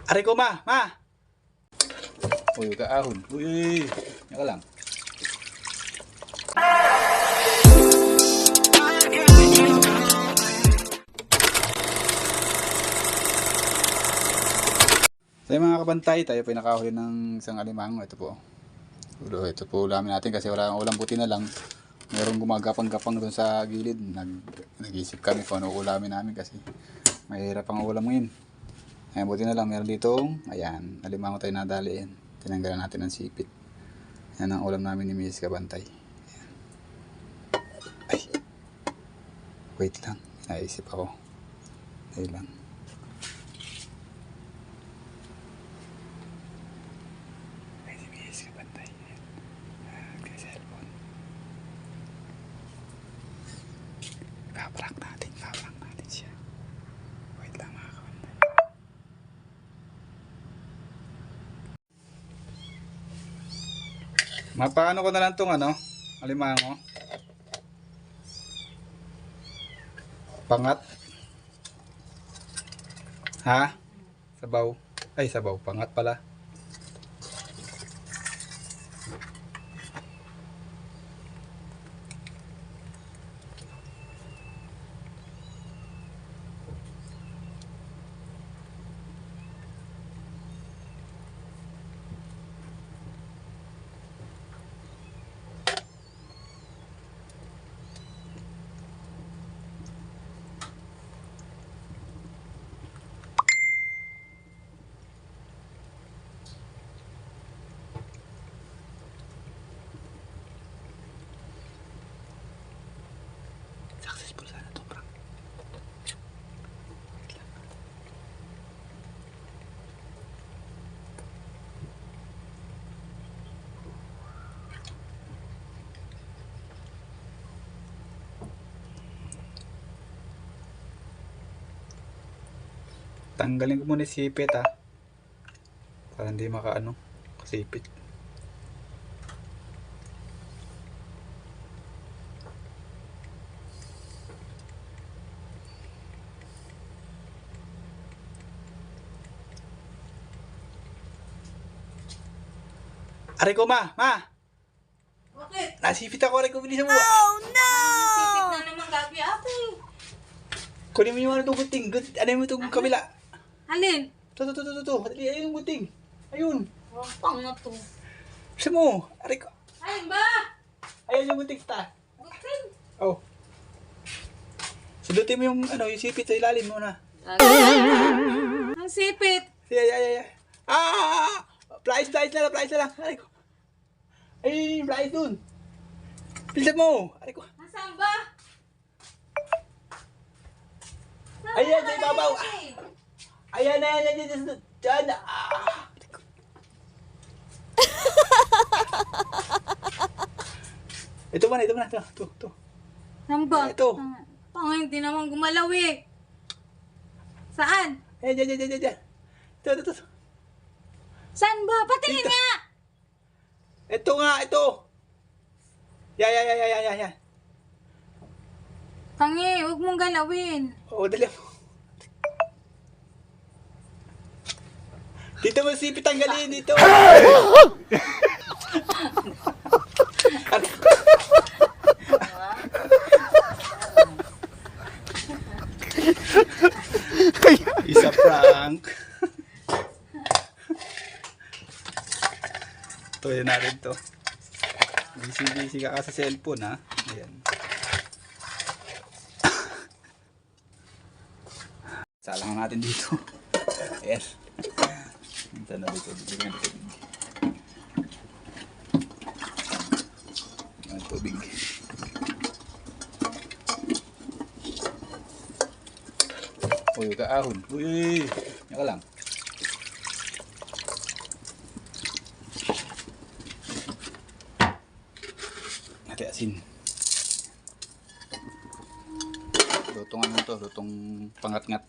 Aray ko ma! Uy, kaahon. Uy. Yan ka lang. So mga kabantay, tayo po nakahuli ng isang alimango. Ito po. Ito po ulamin natin kasi wala ulam, buti na lang. Mayroong gumagapang-gapang doon sa gilid. Nag-isip kami kung ano ulamin namin kasi mahirap ang ulam ngayon. Ayan, buti na lang. Meron dito, ayan, alimango tayo nadali yan. Tinanggalan natin ng sipit. Yan ang ulam namin ni Mrs. Kabantay. Ayan. Ay! Wait lang. Naisip ako. Ayun lang. Ay, si Mrs. Kabantay. Ayan. Kaya cellphone. Paprank natin siya. Wait lang mga kabantay. Mapaano ko na lang itong alimango. Pangat. Ha? Sabaw. Ay, sabaw. Pangat pala. Successful sana itong prank. Tanggalin ko muna yung sipit para hindi kasipit. Aray ko ma! Bakit? Nasipit ako, aray ko, bilis mo. Oh no! Sipit na naman gabi ate. Kunin mo yung guting. Ano mo itong kabila? Alin? Ito. Madali, ayun yung guting. Ayun. Pang na to. Gusto mo? Aray ko. Alin ba? Ayun yung guting ta. Butin. Oh. Sundutin mo yung sipit sa ilalim mo na. Ang sipit. Ay. Flies na lang. Aray ko. Ay, flies dun. Bilisan mo. Aray ko. Nasaan ba? Ayan, sa ibabaw. Ayan. Diyan. Ito man. Ito. Saan ba? Ito. Pang hindi naman gumalaw eh. Saan? Ayan. Ito. Saan ba? Patingin Dito. nga! Ito nga. Yan. Tangi, huwag mong galawin. Oo, dali mo. Dito mo sipit tanggalin dito. Isa prank. Tuloy natin to. Busy ka sa cellphone ha. Ayan. Salang natin dito. Ayan. Ito na dito. Tubig. Uy, kaahon. Uy. Yan ka lang. Natin asin. Lutong lutong pangat-ngat.